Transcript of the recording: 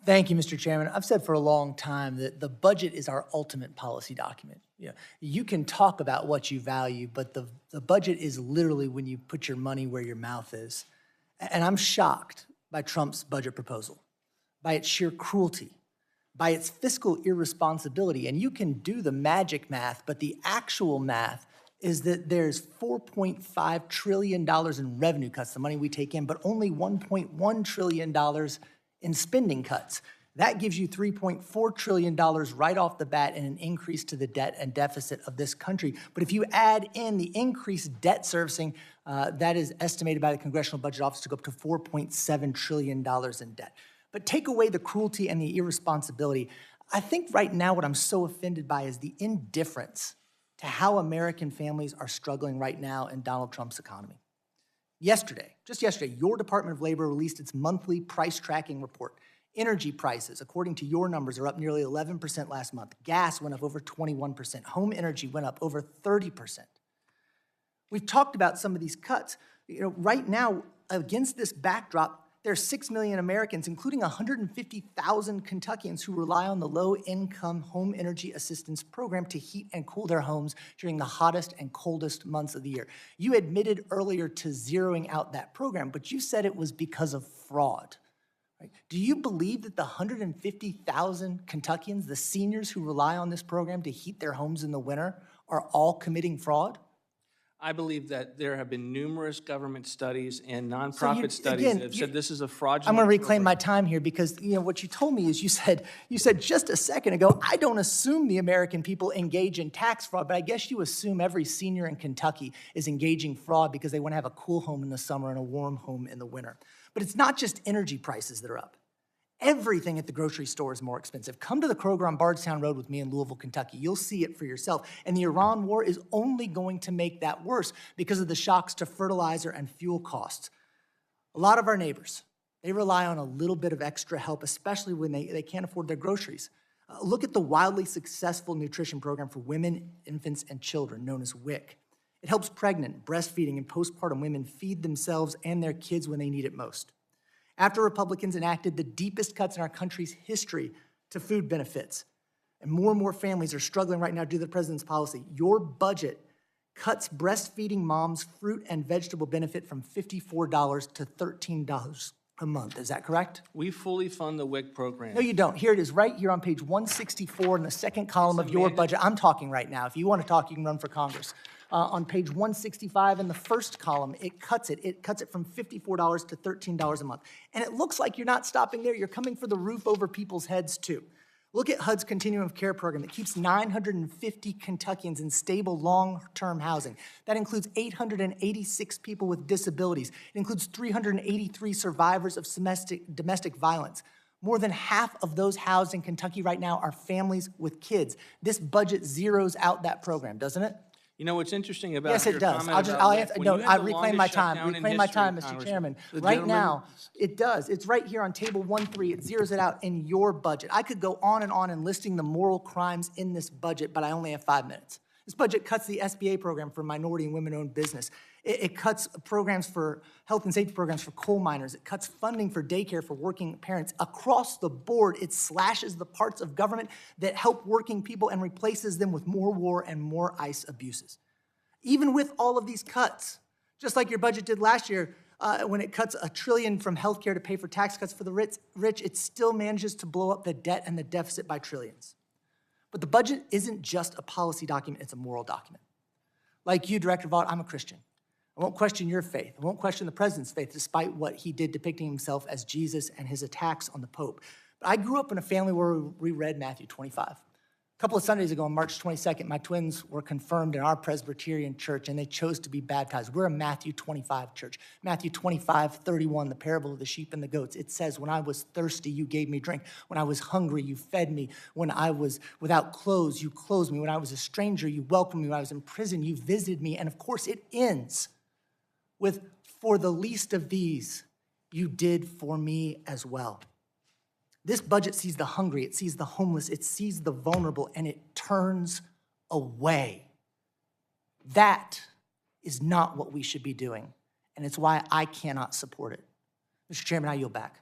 Thank you, Mr. Chairman. I've said for a long time that the budget is our ultimate policy document. You can talk about what you value, but the budget is literally when you put your money where your mouth is. And I'm shocked by Trump's budget proposal, by its sheer cruelty, by its fiscal irresponsibility. And you can do the magic math, but the actual math is that there's $4.5 trillion in revenue cuts, the money we take in, but only $1.1 trillion in spending cuts. That gives you $3.4 trillion right off the bat in an increase to the debt and deficit of this country. But if you add in the increased debt servicing, that is estimated by the Congressional Budget Office to go up to $4.7 trillion in debt. But take away the cruelty and the irresponsibility. I think right now what I'm so offended by is the indifference to how American families are struggling right now in Donald Trump's economy. Yesterday, just yesterday, your Department of Labor released its monthly price tracking report. Energy prices, according to your numbers, are up nearly 11% last month. Gas went up over 21%. Home energy went up over 30%. We've talked about some of these cuts. Right now, against this backdrop, there are 6 million Americans, including 150,000 Kentuckians, who rely on the low-income home energy assistance program to heat and cool their homes during the hottest and coldest months of the year. You admitted earlier to zeroing out that program, but you said it was because of fraud. Right? Do you believe that the 150,000 Kentuckians, the seniors who rely on this program to heat their homes in the winter, are all committing fraud? I believe that there have been numerous government studies and nonprofit studies that have said this is a fraudulent I'm going to reclaim program. my time here because what you told me is you said just a second ago, I don't assume the American people engage in tax fraud, but I guess you assume every senior in Kentucky is engaging fraud because they want to have a cool home in the summer and a warm home in the winter. But it's not just energy prices that are up. Everything at the grocery store is more expensive. Come to the Kroger on Bardstown Road with me in Louisville, Kentucky. You'll see it for yourself. And the Iran war is only going to make that worse because of the shocks to fertilizer and fuel costs. A lot of our neighbors, they rely on a little bit of extra help, especially when they can't afford their groceries. Look at the wildly successful nutrition program for women, infants, and children, known as WIC. It helps pregnant, breastfeeding, and postpartum women feed themselves and their kids when they need it most. After Republicans enacted the deepest cuts in our country's history to food benefits, and more families are struggling right now due to the president's policy, your budget cuts breastfeeding moms' fruit and vegetable benefit from $54 to $13 a month. Is that correct? We fully fund the WIC program. No, you don't. Here it is right here on page 164 in the second column of your budget. I'm talking right now. If you want to talk, you can run for Congress. On page 165 in the first column, it cuts it. It cuts it from $54 to $13 a month. And it looks like you're not stopping there. You're coming for the roof over people's heads, too. Look at HUD's Continuum of Care program that keeps 950 Kentuckians in stable long-term housing. That includes 886 people with disabilities. It includes 383 survivors of domestic violence. More than half of those housed in Kentucky right now are families with kids. This budget zeroes out that program, doesn't it? You know what's interesting about yes, it does. I'll answer. No, I reclaim my time. Reclaim my time, Mr. Chairman. Right now, it does. It's right here on table 1.3. It zeroes it out in your budget. I could go on and listing the moral crimes in this budget, but I only have 5 minutes. This budget cuts the SBA program for minority and women-owned business. It cuts programs for health and safety programs for coal miners. It cuts funding for daycare for working parents. Across the board, it slashes the parts of government that help working people and replaces them with more war and more ICE abuses. Even with all of these cuts, just like your budget did last year, when it cuts $1 trillion from healthcare to pay for tax cuts for the rich, it still manages to blow up the debt and the deficit by trillions. But the budget isn't just a policy document, it's a moral document. Like you, Director Vought, I'm a Christian. I won't question your faith. I won't question the president's faith, despite what he did depicting himself as Jesus and his attacks on the Pope. But I grew up in a family where we read Matthew 25. A couple of Sundays ago, on March 22nd, my twins were confirmed in our Presbyterian church, and they chose to be baptized. We're a Matthew 25 church. Matthew 25:31, the parable of the sheep and the goats. It says, when I was thirsty, you gave me drink. When I was hungry, you fed me. When I was without clothes, you clothed me. When I was a stranger, you welcomed me. When I was in prison, you visited me. And of course, it ends with, for the least of these, you did for me as well. This budget sees the hungry, it sees the homeless, it sees the vulnerable, and it turns away. That is not what we should be doing, and it's why I cannot support it. Mr. Chairman, I yield back.